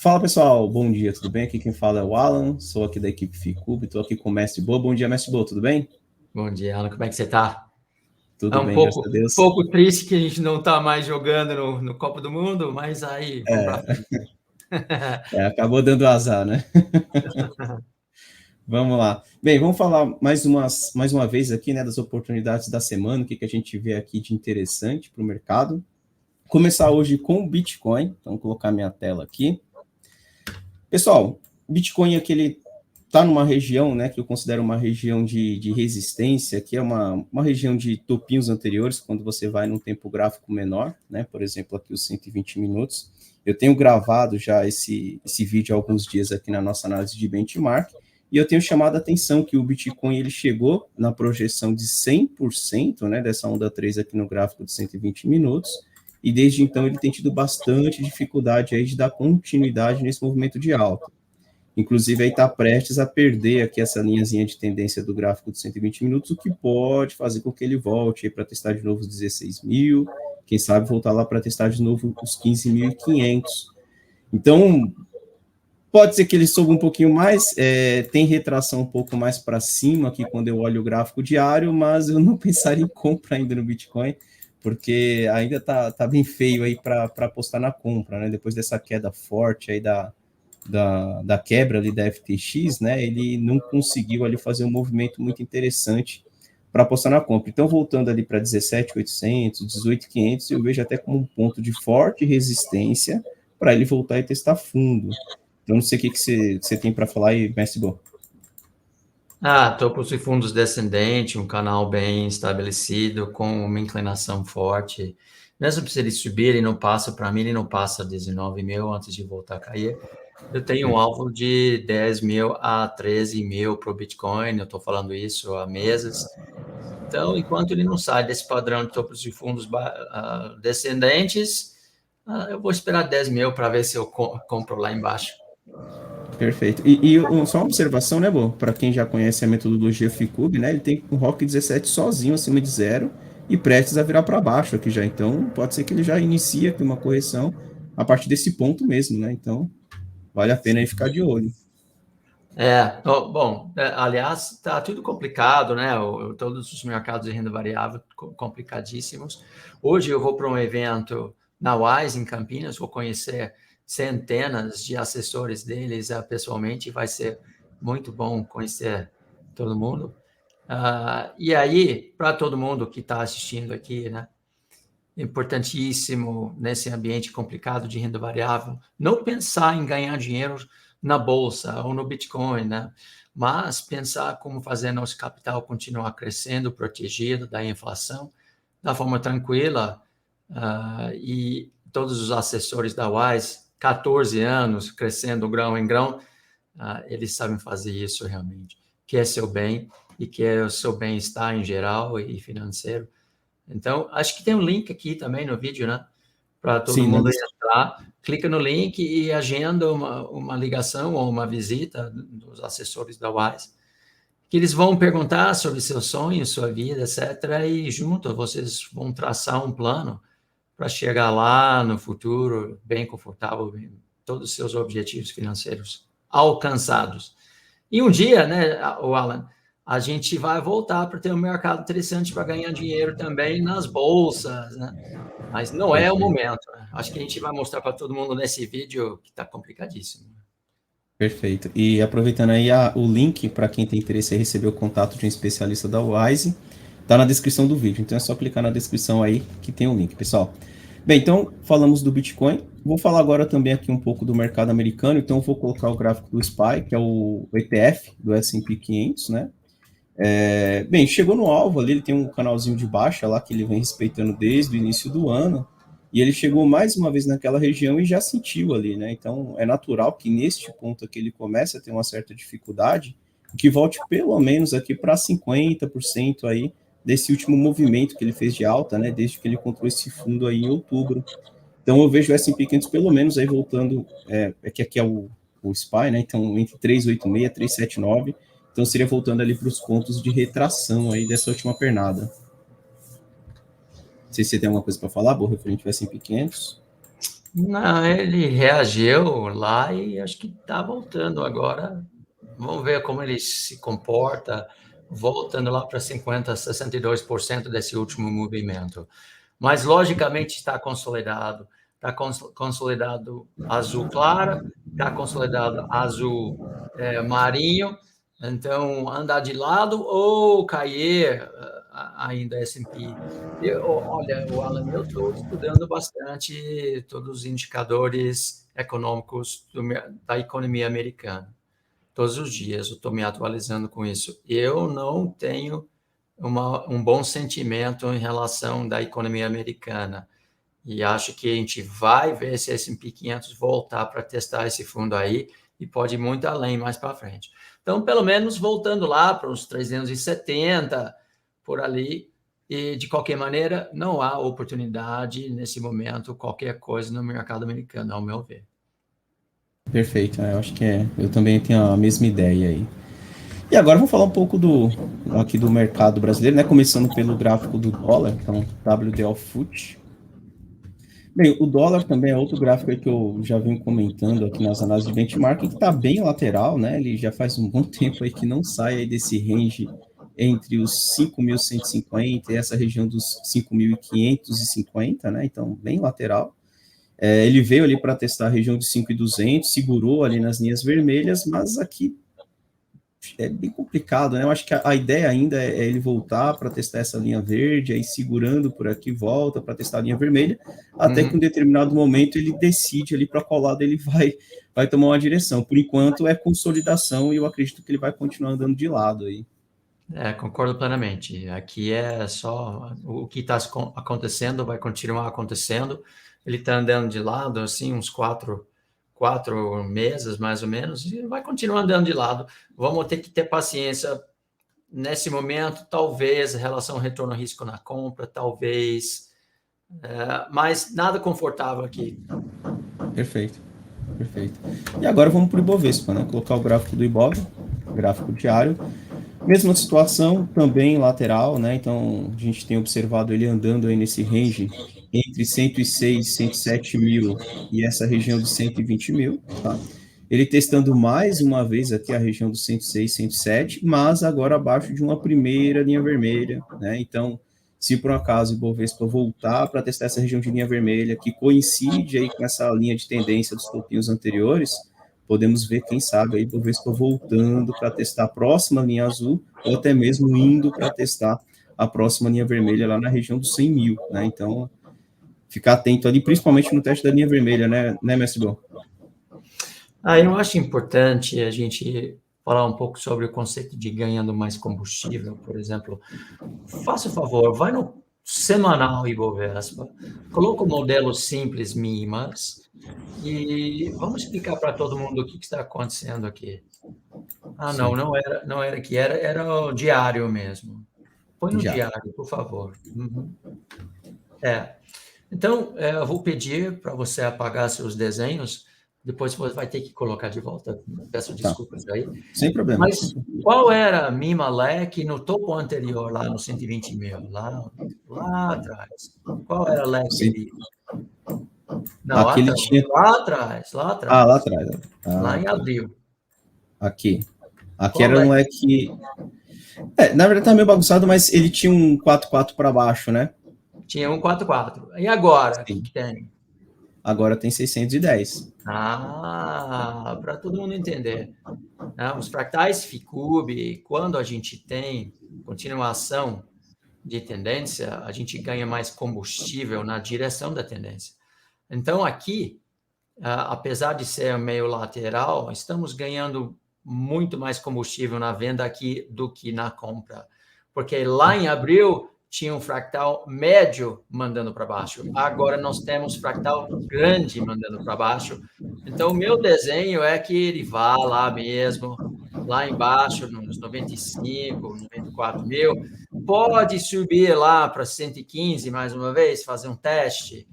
Fala pessoal, bom dia, tudo bem? Aqui quem fala é o Alan, sou aqui da equipe Ficub, estou aqui com o Mestre Boa. Bom dia, Mestre Boa, tudo bem? Bom dia, Alan. Como é que você está? É Tudo um bem, graças a pouco, Deus. pouco triste que a gente não está mais jogando no Copa do Mundo, mas aí vamos para frente. Acabou dando azar, né? Vamos lá. Bem, vamos falar mais uma vez aqui, né, das oportunidades da semana, o que a gente vê aqui de interessante para o mercado. Começar hoje com o Bitcoin, então vou colocar minha tela aqui. Pessoal, o Bitcoin aqui, ele está numa região, né, que eu considero uma região de resistência, que é uma região de topinhos anteriores, quando você vai num tempo gráfico menor, né, por exemplo, aqui os 120 minutos. Eu tenho gravado já esse vídeo há alguns dias aqui na nossa análise de benchmark, e eu tenho chamado a atenção que o Bitcoin ele chegou na projeção de 100%, né, dessa onda 3 aqui no gráfico de 120 minutos, e desde então ele tem tido bastante dificuldade aí de dar continuidade nesse movimento de alta. Inclusive, aí está prestes a perder aqui essa linhazinha de tendência do gráfico de 120 minutos, o que pode fazer com que ele volte para testar de novo os 16 mil, quem sabe voltar lá para testar de novo os 15.500. Então, pode ser que ele suba um pouquinho mais, tem retração um pouco mais para cima aqui quando eu olho o gráfico diário, mas eu não pensaria em compra ainda no Bitcoin, porque ainda tá bem feio aí para apostar na compra, né? Depois dessa queda forte aí da quebra ali da FTX, né, ele não conseguiu ali fazer um movimento muito interessante para apostar na compra. Então, voltando ali para 17.800, 18.500, eu vejo até como um ponto de forte resistência para ele voltar e testar fundo. Então, não sei o que você tem para falar aí, Mestre Bo. Topos e fundos descendente, um canal bem estabelecido, com uma inclinação forte. Mesmo se ele subir, ele não passa, para mim, ele não passa 19 mil antes de voltar a cair. Eu tenho um alvo de 10 mil a 13 mil para o Bitcoin, eu estou falando isso há meses. Então, enquanto ele não sai desse padrão de topos de fundos descendentes, eu vou esperar 10 mil para ver se eu compro lá embaixo. Perfeito. Só uma observação, né, Bo? Para quem já conhece a metodologia Ficub, né, ele tem um ROC 17 sozinho acima de zero e prestes a virar para baixo aqui já. Então, pode ser que ele já inicie aqui uma correção a partir desse ponto mesmo, né? Então, vale a pena aí ficar de olho. Aliás, está tudo complicado, né? Todos os mercados de renda variável complicadíssimos. Hoje eu vou para um evento na Wise, em Campinas, vou conhecer centenas de assessores deles pessoalmente, vai ser muito bom conhecer todo mundo. E aí, para todo mundo que está assistindo aqui, né? Importantíssimo nesse ambiente complicado de renda variável, não pensar em ganhar dinheiro na bolsa ou no Bitcoin, né? Mas pensar como fazer nosso capital continuar crescendo, protegido da inflação, da forma tranquila. E todos os assessores da Wise, 14 anos, crescendo grão em grão, eles sabem fazer isso realmente. Que é seu bem e que é o seu bem-estar em geral e financeiro. Então, acho que tem um link aqui também no vídeo, né? Para todo Sim, mundo entrar. Clica no link e agenda uma ligação ou uma visita dos assessores da Wise, que eles vão perguntar sobre seus sonhos, sua vida, etc. E junto vocês vão traçar um plano para chegar lá no futuro bem confortável, todos os seus objetivos financeiros alcançados. E um dia, né, o Alan, a gente vai voltar para ter um mercado interessante para ganhar dinheiro também nas bolsas, né? Mas não é o momento, né? Acho que a gente vai mostrar para todo mundo nesse vídeo que está complicadíssimo. Perfeito. E aproveitando aí o link para quem tem interesse em receber o contato de um especialista da Wise, tá na descrição do vídeo. Então é só clicar na descrição aí que tem o link, pessoal. Bem, então falamos do Bitcoin. Vou falar agora também aqui um pouco do mercado americano. Então vou colocar o gráfico do SPY, que é o ETF do S&P 500, né? Bem, chegou no alvo ali, ele tem um canalzinho de baixa lá que ele vem respeitando desde o início do ano. E ele chegou mais uma vez naquela região e já sentiu ali, né? Então é natural que neste ponto aqui ele comece a ter uma certa dificuldade, que volte pelo menos aqui para 50% aí desse último movimento que ele fez de alta, né? Desde que ele encontrou esse fundo aí em outubro. Então eu vejo o S&P 500 pelo menos aí voltando, que aqui é o SPY, né? Então entre 386 e 379. Então seria voltando ali para os pontos de retração aí dessa última pernada. Não sei se você tem alguma coisa para falar, Bo, referente ao S&P 500. Não, ele reagiu lá e acho que está voltando agora. Vamos ver como ele se comporta, voltando lá para 50%, 62% desse último movimento. Mas, logicamente, está consolidado. Está consolidado azul clara, está consolidado azul marinho. Então, andar de lado ou cair ainda S&P. Olha, Alan, eu estou estudando bastante todos os indicadores econômicos da economia americana. Todos os dias eu estou me atualizando com isso. Eu não tenho um bom sentimento em relação da economia americana. E acho que a gente vai ver esse S&P 500 voltar para testar esse fundo aí e pode ir muito além mais para frente. Então, pelo menos voltando lá para uns 370, por ali, e de qualquer maneira, não há oportunidade nesse momento, qualquer coisa no mercado americano, ao meu ver. Perfeito, eu acho que eu também tenho a mesma ideia aí. E agora vamos falar um pouco aqui do mercado brasileiro, né? Começando pelo gráfico do dólar, então WDO FUT. Bem, o dólar também é outro gráfico aí que eu já venho comentando aqui nas análises de benchmarking, que está bem lateral, né? Ele já faz um bom tempo aí que não sai aí desse range entre os 5.150 e essa região dos 5.550, né? Então, bem lateral. Ele veio ali para testar a região de 5.200, segurou ali nas linhas vermelhas, mas aqui é bem complicado, né? Eu acho que a ideia ainda é ele voltar para testar essa linha verde, aí segurando por aqui, volta para testar a linha vermelha, até que em um determinado momento ele decide ali para qual lado ele vai tomar uma direção. Por enquanto é consolidação e eu acredito que ele vai continuar andando de lado aí. Concordo plenamente. Aqui é só o que está acontecendo, vai continuar acontecendo. Ele está andando de lado, assim, uns quatro meses, mais ou menos, e vai continuar andando de lado. Vamos ter que ter paciência nesse momento, talvez, relação retorno-risco na compra, talvez, mas nada confortável aqui. Perfeito. E agora vamos para o Ibovespa, né? Colocar o gráfico do Ibov, gráfico diário. Mesma situação, também lateral, né? Então, a gente tem observado ele andando aí nesse range entre 106 e 107 mil e essa região de 120 mil, tá? Ele testando mais uma vez aqui a região dos 106, 107, mas agora abaixo de uma primeira linha vermelha, né? Então, se por um acaso o Ibovespa voltar para testar essa região de linha vermelha, que coincide aí com essa linha de tendência dos topinhos anteriores, podemos ver, quem sabe, aí o Ibovespa voltando para testar a próxima linha azul, ou até mesmo indo para testar a próxima linha vermelha lá na região dos 100 mil, né? Então, ficar atento ali, principalmente no teste da linha vermelha, né, mestre Bom? Eu acho importante a gente falar um pouco sobre o conceito de ganhando mais combustível, por exemplo. Faça o favor, vai no semanal Ibovespa, coloca o modelo simples MIMAS e vamos explicar para todo mundo o que está acontecendo aqui. Não era que era o diário mesmo. Põe no diário, por favor. Uhum. Então, eu vou pedir para você apagar seus desenhos, depois você vai ter que colocar de volta, peço desculpas aí. Sem problema. Mas qual era a MIMA-LEC no topo anterior, lá no 120 mil, lá atrás? Qual era a LEC ali? Não, aqui ele tinha... lá atrás. lá atrás. Lá em abril. Aqui Qual era um leque... na verdade tá meio bagunçado, mas ele tinha um 4-4 para baixo, né? Tinha um 4-4. E agora, o que tem? Agora tem 610. Para todo mundo entender. Os fractais Ficube, quando a gente tem continuação de tendência, a gente ganha mais combustível na direção da tendência. Então, aqui, apesar de ser meio lateral, estamos ganhando muito mais combustível na venda aqui do que na compra. Porque lá em abril tinha um fractal médio mandando para baixo. Agora nós temos fractal grande mandando para baixo. Então, o meu desenho é que ele vá lá mesmo, lá embaixo, nos 95, 94 mil. Pode subir lá para 115 mais uma vez, fazer um teste?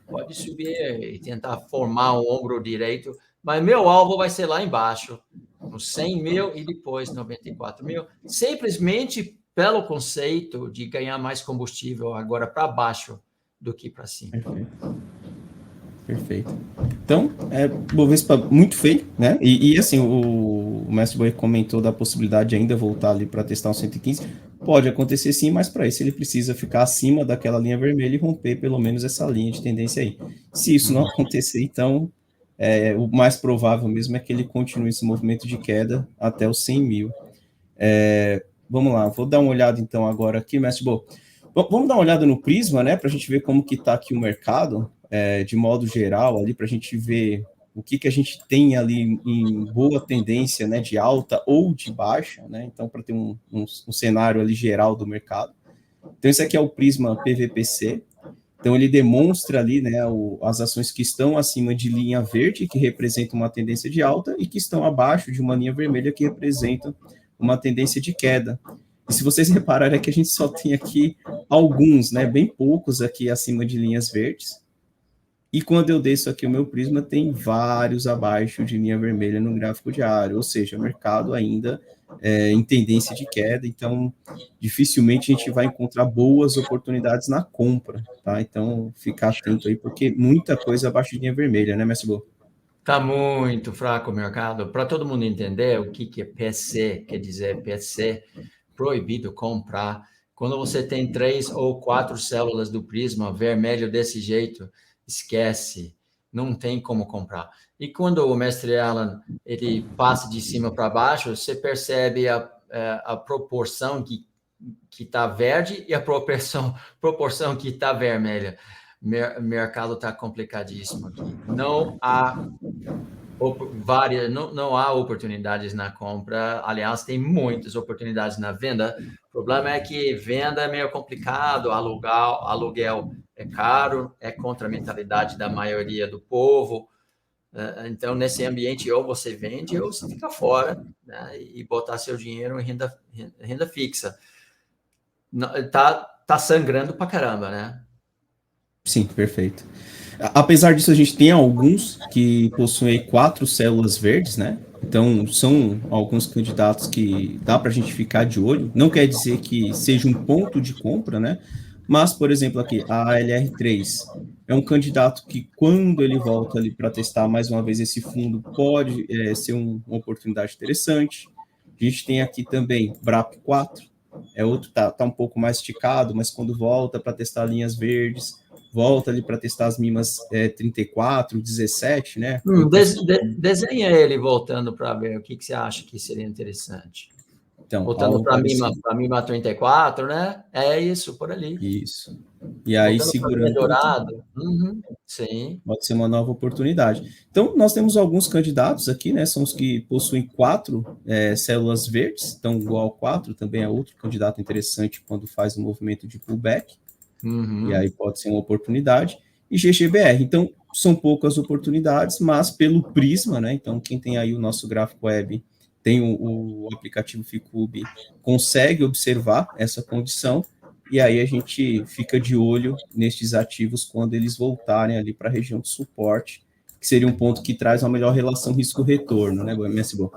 Pode subir e tentar formar o ombro direito, mas meu alvo vai ser lá embaixo, nos 100 mil e depois 94 mil, simplesmente pelo conceito de ganhar mais combustível agora para baixo do que para cima. Perfeito. Perfeito. Então, Bovespa muito feio, né? E assim, o Mestre Boi comentou da possibilidade de ainda voltar ali para testar um 115. Pode acontecer sim, mas para isso ele precisa ficar acima daquela linha vermelha e romper pelo menos essa linha de tendência aí. Se isso não acontecer, então, o mais provável mesmo é que ele continue esse movimento de queda até os 100 mil. Vamos lá, vou dar uma olhada então agora aqui, Mestre Boi. Vamos dar uma olhada no Prisma, né, para a gente ver como que está aqui o mercado, de modo geral, ali para a gente ver o que a gente tem ali em boa tendência, né, de alta ou de baixa, né, então para ter um cenário ali geral do mercado. Então esse aqui é o Prisma PVPC, então ele demonstra ali, né, as ações que estão acima de linha verde, que representam uma tendência de alta, e que estão abaixo de uma linha vermelha, que representam uma tendência de queda. E se vocês repararem, é que a gente só tem aqui alguns, né, bem poucos aqui acima de linhas verdes. E quando eu desço aqui o meu prisma, tem vários abaixo de linha vermelha no gráfico diário, ou seja, o mercado ainda em tendência de queda, então dificilmente a gente vai encontrar boas oportunidades na compra, tá? Então, ficar atento aí, porque muita coisa abaixo de linha vermelha, né, Mestre Bo? Está muito fraco o mercado. Para todo mundo entender o que é PC, quer dizer PC, proibido comprar. Quando você tem 3 ou 4 células do prisma vermelho desse jeito, esquece, não tem como comprar. E quando o mestre Alan ele passa de cima para baixo, você percebe a proporção que está verde e a proporção que está vermelha. Mercado está complicadíssimo aqui. Não há não há oportunidades na compra, aliás, tem muitas oportunidades na venda. O problema é que venda é meio complicado, aluguel é caro, é contra a mentalidade da maioria do povo. Então, nesse ambiente, ou você vende ou você fica fora, né, e botar seu dinheiro em renda fixa. Tá sangrando pra caramba, né? Sim, perfeito. Apesar disso, a gente tem alguns que possuem 4 células verdes, né? Então, são alguns candidatos que dá para a gente ficar de olho. Não quer dizer que seja um ponto de compra, né? Mas, por exemplo, aqui, a ALR3 é um candidato que, quando ele volta ali para testar mais uma vez esse fundo, pode ser uma oportunidade interessante. A gente tem aqui também BRAP4, é outro, tá um pouco mais esticado, mas quando volta para testar linhas verdes, volta ali para testar as mimas 34, 17, né? Desenha ele voltando para ver o que você acha que seria interessante. Então, voltando para a mima 34, né? É isso, por ali. Isso. E aí, voltando segurando. Dourado. Sim. Pode ser uma nova oportunidade. Então, nós temos alguns candidatos aqui, né? São os que possuem 4 células verdes, então igual 4 também é outro candidato interessante quando faz um movimento de pullback. E aí pode ser uma oportunidade. E GGBR. Então, são poucas oportunidades, mas pelo Prisma, né? Então, quem tem aí o nosso gráfico web, tem o aplicativo Ficube, consegue observar essa condição, e aí a gente fica de olho nestes ativos quando eles voltarem ali para a região de suporte, que seria um ponto que traz uma melhor relação risco-retorno, né, MSBO?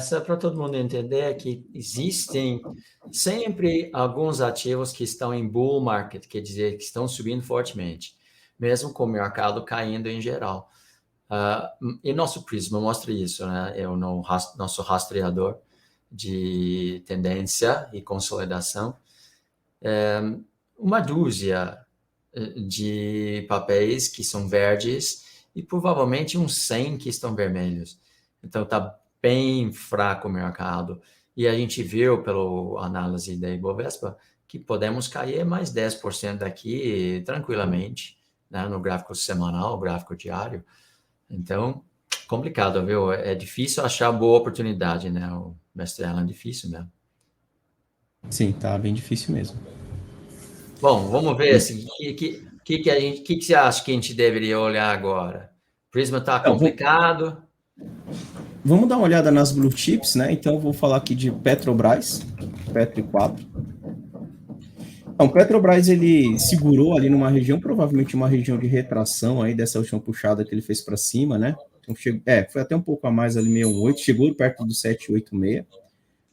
Só para todo mundo entender que existem sempre alguns ativos que estão em bull market, quer dizer, que estão subindo fortemente, mesmo com o mercado caindo em geral. E nosso Prisma mostra isso, né? É o nosso rastreador de tendência e consolidação. Uma dúzia de papéis que são verdes e provavelmente uns 100 que estão vermelhos. Então, está bem fraco o mercado. E a gente viu, pela análise da Ibovespa, que podemos cair mais 10% daqui tranquilamente, né? No gráfico semanal, gráfico diário. Então, complicado, viu? É difícil achar boa oportunidade, né? O mestre Alan é difícil mesmo. Sim, tá bem difícil mesmo. Bom, vamos ver assim, que você acha que a gente deveria olhar agora? O Prisma está complicado. Vamos dar uma olhada nas blue chips, né? Então, eu vou falar aqui de Petrobras, Petro 4. Então, Petrobras, ele segurou ali numa região, provavelmente uma região de retração aí dessa última puxada que ele fez para cima, né? Então, foi até um pouco a mais ali, 618, chegou perto do 786,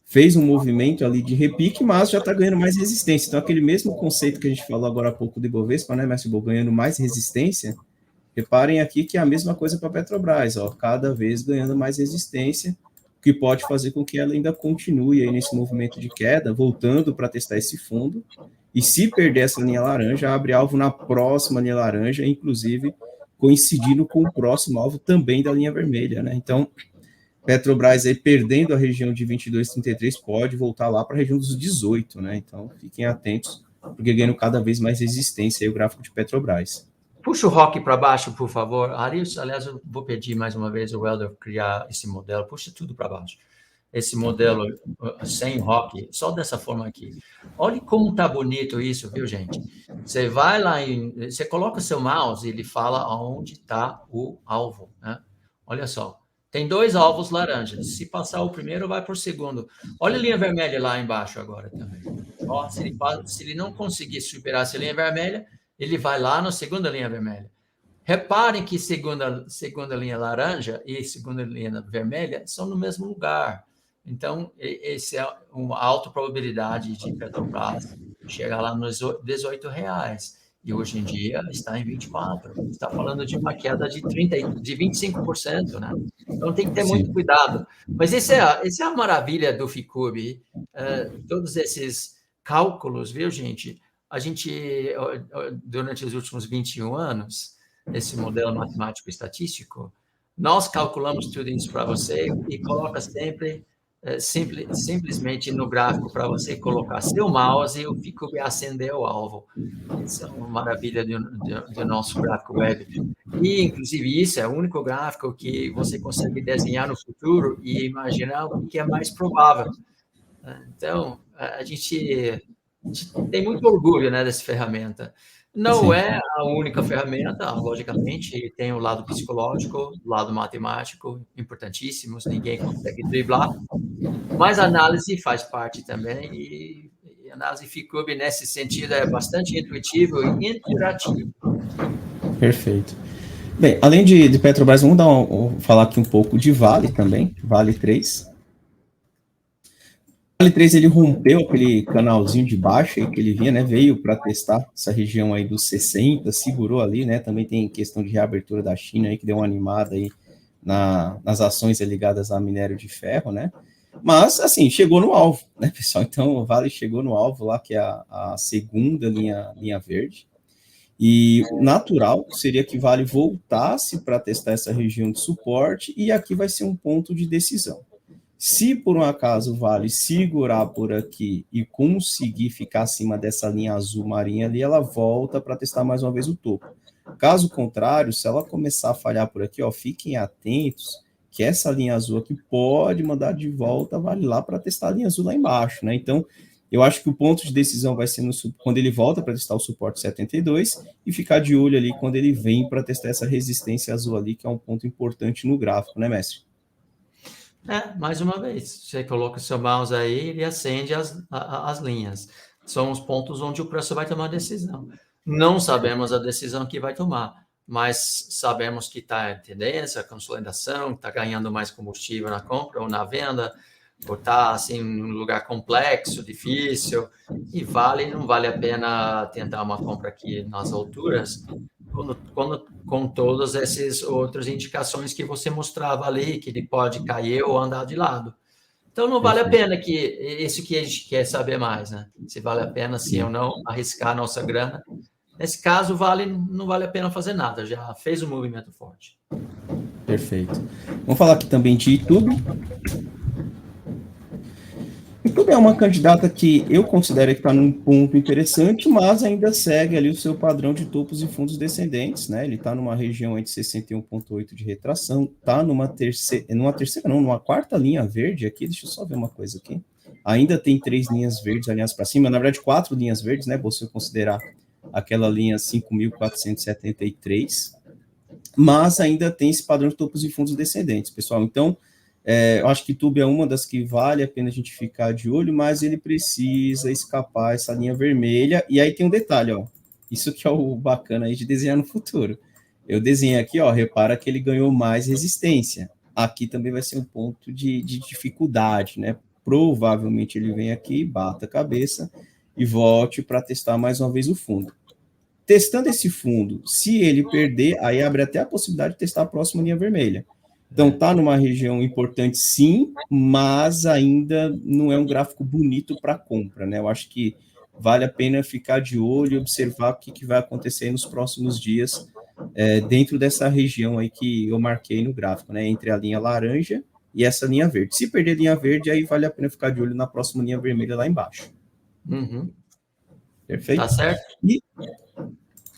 fez um movimento ali de repique, mas já está ganhando mais resistência. Então, aquele mesmo conceito que a gente falou agora há pouco do Ibovespa, né, Mestre Bo, ganhando mais resistência, Reparem aqui que é a mesma coisa para a Petrobras, ó, cada vez ganhando mais resistência, o que pode fazer com que ela ainda continue aí nesse movimento de queda, voltando para testar esse fundo, e se perder essa linha laranja, abre alvo na próxima linha laranja, inclusive coincidindo com o próximo alvo também da linha vermelha, né? Então, Petrobras aí perdendo a região de 22,33 pode voltar lá para a região dos 18, né? Então, fiquem atentos, porque ganhando cada vez mais resistência aí o gráfico de Petrobras. Puxa o rock para baixo, por favor. Arius, aliás, eu vou pedir mais uma vez o Helder criar esse modelo. Puxa tudo para baixo. Esse modelo sem rock, só dessa forma aqui. Olha como tá bonito isso, viu, gente? Você vai lá, você coloca seu mouse e ele fala aonde está o alvo, né? Olha só. Tem 2 alvos laranjas. Se passar o primeiro, vai para o segundo. Olha a linha vermelha lá embaixo agora também. Ó, se ele não conseguir superar essa linha vermelha, ele vai lá na segunda linha vermelha. Reparem que segunda linha laranja e segunda linha vermelha são no mesmo lugar. Então, esse é uma alta probabilidade de Petrobras chegar lá nos R$18. E hoje em dia está em 24. Está falando de uma queda de 25%, né? Então tem que ter muito cuidado. Mas essa é a maravilha do Ficube. Todos esses cálculos, viu, gente? A gente, durante os últimos 21 anos, esse modelo matemático estatístico, nós calculamos tudo isso para você e coloca sempre simplesmente no gráfico para você colocar seu mouse e o Ficube acender o alvo. Isso é uma maravilha do nosso gráfico web. E, inclusive, isso é o único gráfico que você consegue desenhar no futuro e imaginar o que é mais provável. Então, a gente tem muito orgulho, né, dessa ferramenta. Não é a única ferramenta, logicamente, tem o lado psicológico, o lado matemático, importantíssimos, ninguém consegue driblar, mas a análise faz parte também, e a análise Ficube, nesse sentido, é bastante intuitivo e interativo. Perfeito. Bem, além de Petrobras, vamos falar aqui um pouco de Vale também, Vale 3. Vale 3, ele rompeu aquele canalzinho de baixo aí que ele vinha, né? Veio para testar essa região aí dos 60, segurou ali, né? Também tem questão de reabertura da China aí que deu uma animada aí nas ações ligadas a minério de ferro, né? Mas, assim, chegou no alvo, né, pessoal? Então, o Vale chegou no alvo lá, que é a segunda linha verde. E natural seria que Vale voltasse para testar essa região de suporte, e aqui vai ser um ponto de decisão. Se por um acaso Vale segurar por aqui e conseguir ficar acima dessa linha azul marinha ali, ela volta para testar mais uma vez o topo. Caso contrário, se ela começar a falhar por aqui, ó, fiquem atentos que essa linha azul aqui pode mandar de volta Vale lá para testar a linha azul lá embaixo, né? Então, eu acho que o ponto de decisão vai ser quando ele volta para testar o suporte 72 e ficar de olho ali quando ele vem para testar essa resistência azul ali, que é um ponto importante no gráfico, né, mestre? Mais uma vez, você coloca o seu mouse aí e acende as linhas. São os pontos onde o preço vai tomar decisão. Não sabemos a decisão que vai tomar, mas sabemos que está em tendência, consolidação, está ganhando mais combustível na compra ou na venda, ou está assim, num lugar complexo, difícil, e não vale a pena tentar uma compra aqui nas alturas, com todas essas outras indicações que você mostrava ali, que ele pode cair ou andar de lado. Então, não vale a pena isso que a gente quer saber mais, né? Se vale a pena, se ou não, arriscar a nossa grana. Nesse caso, não vale a pena fazer nada, já fez um movimento forte. Perfeito. Vamos falar aqui também de YouTube. YouTube é uma candidata que eu considero que está num ponto interessante, mas ainda segue ali o seu padrão de topos e fundos descendentes, né? Ele está numa região de 61,8 de retração, está numa quarta linha verde aqui. Deixa eu só ver uma coisa aqui. Ainda tem 3 linhas verdes alinhadas para cima, na verdade 4 linhas verdes, né? Você considerar aquela linha 5.473, mas ainda tem esse padrão de topos e fundos descendentes, pessoal. Então, eu acho que YouTube é uma das que vale a pena a gente ficar de olho, mas ele precisa escapar essa linha vermelha. E aí tem um detalhe, ó. Isso que é o bacana aí de desenhar no futuro. Eu desenhei aqui, ó, repara que ele ganhou mais resistência. Aqui também vai ser um ponto de dificuldade, né? Provavelmente ele vem aqui, bata a cabeça e volte para testar mais uma vez o fundo. testando esse fundo, se ele perder, aí abre até a possibilidade de testar a próxima linha vermelha. Então, está numa região importante, sim, mas ainda não é um gráfico bonito para compra, né? Eu acho que vale a pena ficar de olho e observar o que vai acontecer nos próximos dias dentro dessa região aí que eu marquei no gráfico, né? Entre a linha laranja e essa linha verde. Se perder a linha verde, aí vale a pena ficar de olho na próxima linha vermelha lá embaixo. Uhum. Perfeito? Tá certo?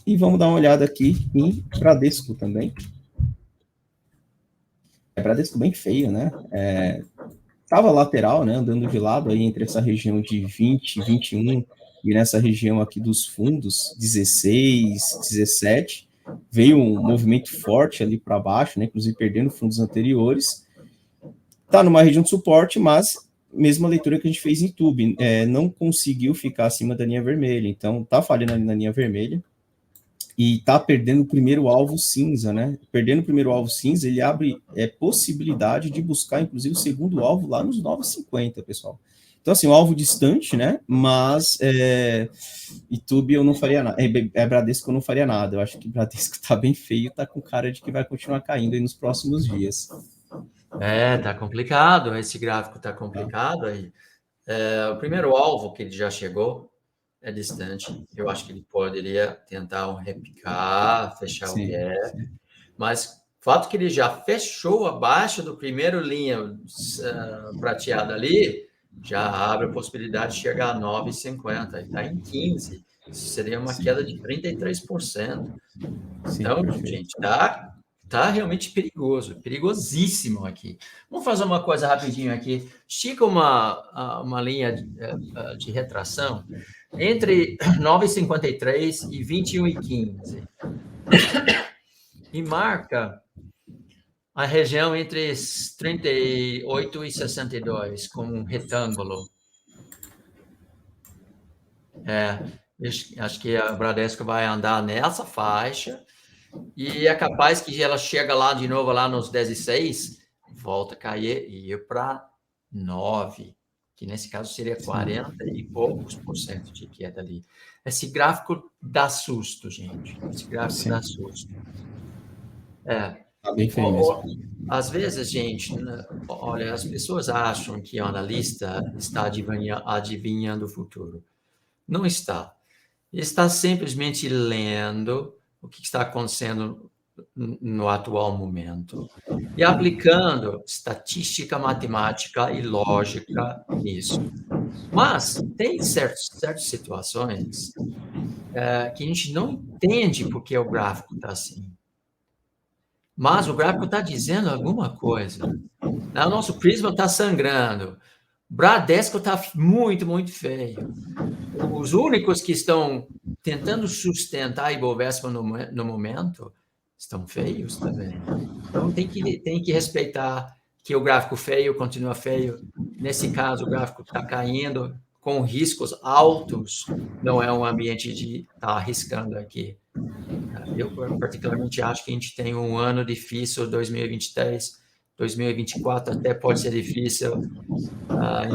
E vamos dar uma olhada aqui em Bradesco também. Bradesco bem feio, né? Estava lateral, né? Andando de lado aí entre essa região de 20, 21 e nessa região aqui dos fundos, 16, 17. Veio um movimento forte ali para baixo, né? Inclusive perdendo fundos anteriores. Está numa região de suporte, mas mesma leitura que a gente fez em YouTube, não conseguiu ficar acima da linha vermelha. Então, está falhando ali na linha vermelha. E está perdendo o primeiro alvo cinza, né? Perdendo o primeiro alvo cinza, ele abre possibilidade de buscar, inclusive, o segundo alvo lá nos 9,50, pessoal. Então, assim, um alvo distante, né? Mas YouTube eu não faria nada. Bradesco eu não faria nada. Eu acho que Bradesco está bem feio, está com cara de que vai continuar caindo aí nos próximos dias. Tá complicado. Esse gráfico tá complicado aí. O primeiro alvo que ele já chegou é distante. Eu acho que ele poderia tentar repicar, fechar o gap, mas o fato que ele já fechou abaixo do primeiro linha prateada ali, já abre a possibilidade de chegar a 9,50. Ele está em 15. Isso seria uma queda de 33%. Então, gente, tá realmente perigoso, perigosíssimo aqui. Vamos fazer uma coisa rapidinho aqui. Estica uma linha de retração entre 9,53 e 21,15 e marca a região entre 38 e 62 como um retângulo. Acho que a Bradesco vai andar nessa faixa e é capaz que ela chega lá de novo, lá nos 16, volta a cair e ir para 9, que nesse caso seria 40 e poucos % de queda ali. Esse gráfico dá susto, gente. Esse gráfico dá susto. Tá bem feio mesmo. Às vezes, gente, olha, as pessoas acham que o analista está adivinhando o futuro. Não está. Ele está simplesmente lendo o que está acontecendo no atual momento e aplicando estatística, matemática e lógica nisso. Mas tem certas situações que a gente não entende porque o gráfico está assim. Mas o gráfico está dizendo alguma coisa. O nosso prisma está sangrando. Bradesco está muito, muito feio. Os únicos que estão tentando sustentar a Ibovespa no momento estão feios também. Então, tem que respeitar que o gráfico feio continua feio. Nesse caso, o gráfico está caindo com riscos altos. Não é um ambiente de estar arriscando aqui. Eu, particularmente, acho que a gente tem um ano difícil, 2023, 2024 até pode ser difícil.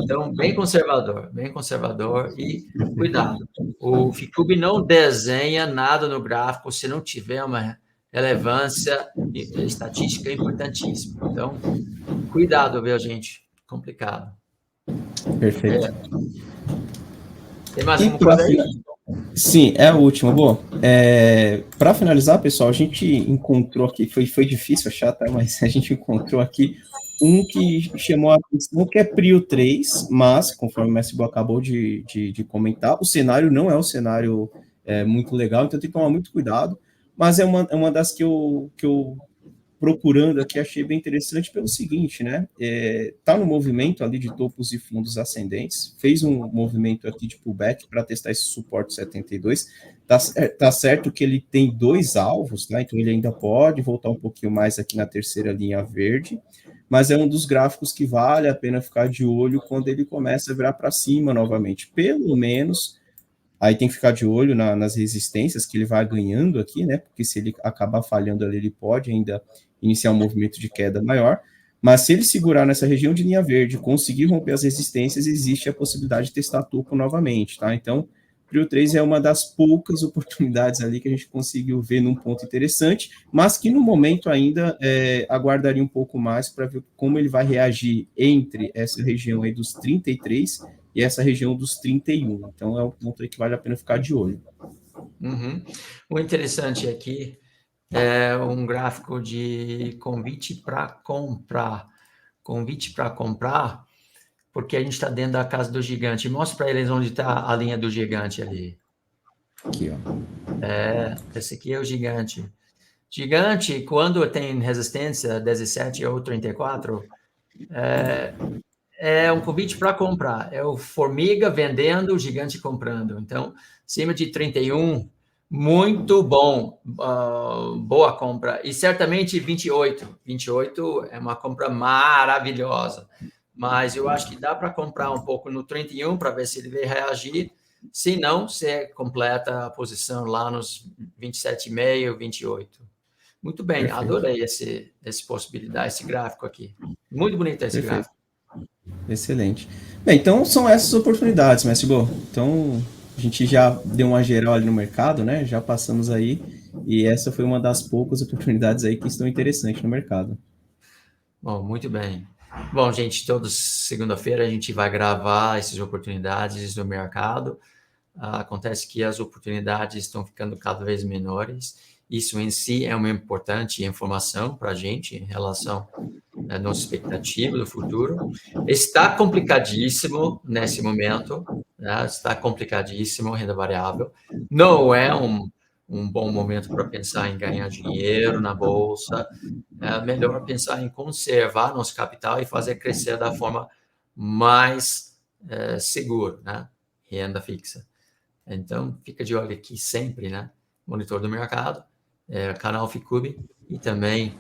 Então, bem conservador e cuidado. O FICUB não desenha nada no gráfico se não tiver uma relevância estatística importantíssima. Então, cuidado, viu, gente? Complicado. Perfeito. Tem mais alguma coisa aí? Sim, é a última. Bom, para finalizar, pessoal, a gente encontrou aqui, foi difícil achar, tá? Mas a gente encontrou aqui um que chamou a atenção, que é Prio 3, mas, conforme o Mestre Bo acabou de comentar, o cenário não é um cenário muito legal, então tem que tomar muito cuidado, mas é uma das que eu procurando aqui, achei bem interessante pelo seguinte, né? Tá no movimento ali de topos e fundos ascendentes, fez um movimento aqui de pullback para testar esse suporte 72. Tá certo que ele tem 2 alvos, né? Então ele ainda pode voltar um pouquinho mais aqui na terceira linha verde, mas é um dos gráficos que vale a pena ficar de olho quando ele começa a virar para cima novamente. Pelo menos, aí tem que ficar de olho nas resistências que ele vai ganhando aqui, né? Porque se ele acabar falhando ali, ele pode ainda iniciar um movimento de queda maior. Mas se ele segurar nessa região de linha verde, conseguir romper as resistências, existe a possibilidade de testar topo novamente, tá? Então, Prio 3 é uma das poucas oportunidades ali que a gente conseguiu ver num ponto interessante, mas que no momento ainda aguardaria um pouco mais para ver como ele vai reagir entre essa região aí dos 33 e essa região dos 31. Então é um ponto aí que vale a pena ficar de olho. Uhum. O interessante aqui é um gráfico de convite para comprar. Convite para comprar, porque a gente está dentro da casa do gigante. Mostra para eles onde está a linha do gigante ali. Aqui, ó. Esse aqui é o gigante. Gigante, quando tem resistência 17 ou 34, é um convite para comprar. É o formiga vendendo, o gigante comprando. Então, acima de 31, muito bom, boa compra. E certamente 28. 28 é uma compra maravilhosa. Mas eu acho que dá para comprar um pouco no 31 para ver se ele vai reagir. Se não, você completa a posição lá nos 27,5, 28. Muito bem, Perfeito. adorei essa possibilidade, esse gráfico aqui. Muito bonito esse Perfeito. gráfico. Excelente. Bem, então são essas oportunidades, Mestre Bo. Então a gente já deu uma geral ali no mercado, né? Já passamos aí e essa foi uma das poucas oportunidades aí que estão interessantes no mercado. Bom, muito bem. Bom, gente, toda segunda-feira a gente vai gravar essas oportunidades do mercado. Acontece que as oportunidades estão ficando cada vez menores. Isso em si é uma importante informação para a gente em relação à nossa expectativa do futuro. Está complicadíssimo nesse momento, né? Está complicadíssimo, renda variável. Não é um bom momento para pensar em ganhar dinheiro na bolsa. É melhor pensar em conservar nosso capital e fazer crescer da forma mais segura, né? Renda fixa. Então, fica de olho aqui sempre, né? Monitor do mercado, canal Ficube e também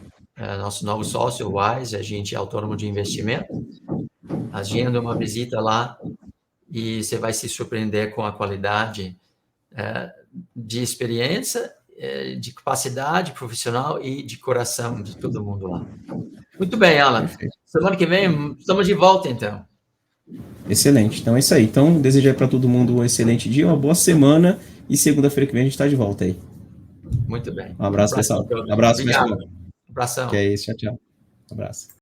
nosso novo sócio, o Wise, agente autônomo de investimento. Agenda uma visita lá e você vai se surpreender com a qualidade de experiência, de capacidade profissional e de coração de todo mundo lá. Muito bem, Alan. Perfeito. Semana que vem estamos de volta, então. Excelente. Então é isso aí. Então, desejo para todo mundo um excelente dia, uma boa semana e segunda-feira que vem a gente está de volta aí. Muito bem. Um abraço, pessoal. Todos. Um abraço, Obrigado. Mestre Bo. Abração. Que é isso. Tchau, tchau. Um abraço.